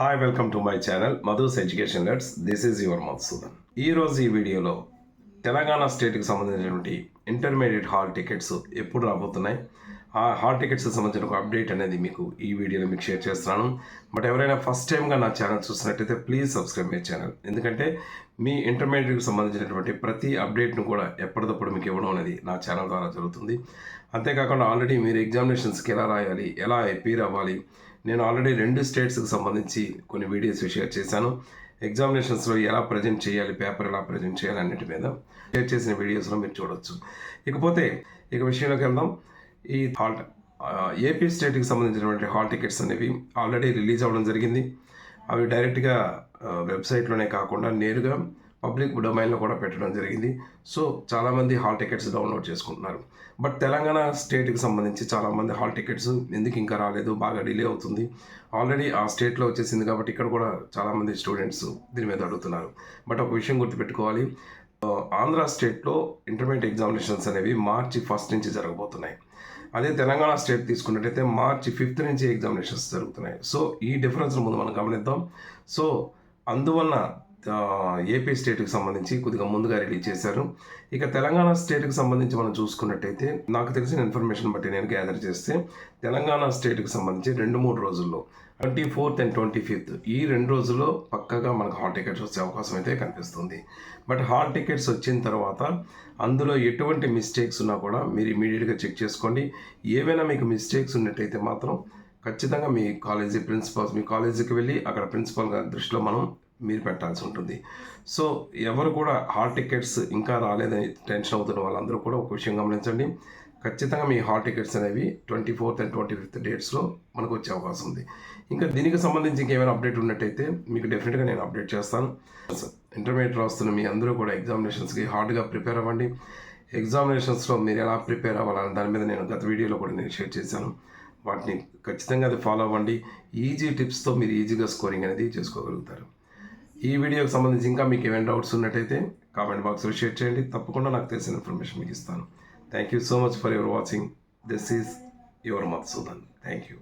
Hi welcome to my channel Madhu's education let's. This is your Madhusudan. ఈరోజు ఈ వీడియోలో తెలంగాణ స్టేట్కి సంబంధించినటువంటి ఇంటర్మీడియట్ హాల్ టికెట్స్ ఎప్పుడు రాబోతున్నాయి, ఆ హాల్ టికెట్స్ సంబంధించిన ఒక అప్డేట్ అనేది మీకు ఈ వీడియోలో మీకు షేర్ చేస్తున్నాను. బట్ ఎవరైనా ఫస్ట్ టైంగా నా ఛానల్ చూసినట్టయితే ప్లీజ్ సబ్స్క్రైబ్ మై ఛానల్. ఎందుకంటే మీ ఇంటర్మీడియట్కి సంబంధించినటువంటి ప్రతి అప్డేట్ను కూడా ఎప్పటికప్పుడు మీకు ఇవ్వడం అనేది నా ఛానల్ ద్వారా జరుగుతుంది. అంతేకాకుండా ఆల్రెడీ మీరు ఎగ్జామినేషన్స్కి ఎలా రాయాలి, ఎలా అపీర్ అవ్వాలి, నేను ఆల్రెడీ 2 స్టేట్స్కి సంబంధించి కొన్ని వీడియోస్ షేర్ చేశాను. ఎగ్జామినేషన్స్లో ఎలా ప్రజెంట్ చేయాలి, పేపర్ ఎలా ప్రజెంట్ చేయాలి అన్నిటి మీద షేర్ చేసిన వీడియోస్లో మీరు చూడవచ్చు. ఇకపోతే విషయంలోకి వెళ్దాం. ఈ ఏపీ స్టేట్కి సంబంధించినటువంటి హాల్ టికెట్స్ అనేవి ఆల్రెడీ రిలీజ్ అవ్వడం జరిగింది. అవి డైరెక్ట్గా వెబ్సైట్లోనే కాకుండా నేరుగా పబ్లిక్ డొమైన్లో కూడా పెట్టడం జరిగింది. సో చాలామంది హాల్ టికెట్స్ డౌన్లోడ్ చేసుకుంటున్నారు. బట్ తెలంగాణ స్టేట్కి సంబంధించి చాలామంది హాల్ టికెట్స్ ఎందుకు ఇంకా రాలేదు, బాగా డిలే అవుతుంది, ఆల్రెడీ ఆ స్టేట్లో వచ్చేసింది కాబట్టి ఇక్కడ కూడా చాలామంది స్టూడెంట్స్ దీని మీద అడుగుతున్నారు. బట్ ఒక విషయం గుర్తుపెట్టుకోవాలి, ఆంధ్ర స్టేట్లో ఇంటర్మీడియట్ ఎగ్జామినేషన్స్ అనేవి మార్చి 1 నుంచి జరగబోతున్నాయి. అదే తెలంగాణ స్టేట్ తీసుకున్నట్టయితే మార్చి 5 నుంచి ఎగ్జామినేషన్స్ జరుగుతున్నాయి. సో ఈ డిఫరెన్స్ ముందు మనం గమనిద్దాం. సో అందువలన ఏపీ స్టేట్కి సంబంధించి కొద్దిగా ముందుగా రిలీజ్ చేశారు. ఇక తెలంగాణ స్టేట్కి సంబంధించి మనం చూసుకున్నట్టయితే నాకు తెలిసిన ఇన్ఫర్మేషన్ బట్టి నేను గ్యాదర్ చేస్తే తెలంగాణ స్టేట్కి సంబంధించి 2-3 రోజుల్లో 24th and 25th ఈ 2 రోజుల్లో పక్కగా మనకు హాల్ టికెట్స్ వచ్చే అవకాశం అయితే కనిపిస్తుంది. బట్ హాల్ టికెట్స్ వచ్చిన తర్వాత అందులో ఎటువంటి మిస్టేక్స్ ఉన్నా కూడా మీరు ఇమీడియట్గా చెక్ చేసుకోండి. ఏవైనా మీకు మిస్టేక్స్ ఉన్నట్టయితే మాత్రం ఖచ్చితంగా మీ కాలేజీకి వెళ్ళి అక్కడ ప్రిన్సిపల్ గారి దృష్టిలో మీరు పెట్టాల్సి ఉంటుంది. సో ఎవరు కూడా హాల్ టికెట్స్ ఇంకా రాలేదని టెన్షన్ అవుతున్న వాళ్ళందరూ కూడా ఒక విషయం గమనించండి. ఖచ్చితంగా మీ హాల్ టికెట్స్ అనేవి 24th and 25th డేట్స్లో మనకు వచ్చే అవకాశం ఉంది. ఇంకా దీనికి సంబంధించి ఇంకేమైనా అప్డేట్ ఉన్నట్టయితే మీకు డెఫినెట్గా నేను అప్డేట్ చేస్తాను. ఇంటర్మీడియట్ రాస్తున్న మీ అందరూ కూడా ఎగ్జామినేషన్స్కి హార్డ్గా ప్రిపేర్ అవ్వండి. ఎగ్జామినేషన్స్లో మీరు ఎలా ప్రిపేర్ అవ్వాలని దాని మీద నేను గత వీడియోలో కూడా నేను షేర్ చేశాను. వాటిని ఖచ్చితంగా అది ఫాలో అవ్వండి. ఈజీ టిప్స్తో మీరు ఈజీగా స్కోరింగ్ అనేది చేసుకోగలుగుతారు. ఈ వీడియోకి సంబంధించి ఇంకా మీకు ఏమైనా డౌట్స్ ఉన్నట్టయితే కామెంట్ బాక్స్లో షేర్ చేయండి. తప్పకుండా నాకు తెలిసిన ఇన్ఫర్మేషన్ మీకు ఇస్తాను. Thank you so much for your watching. This is your Madhusudan. Thank you.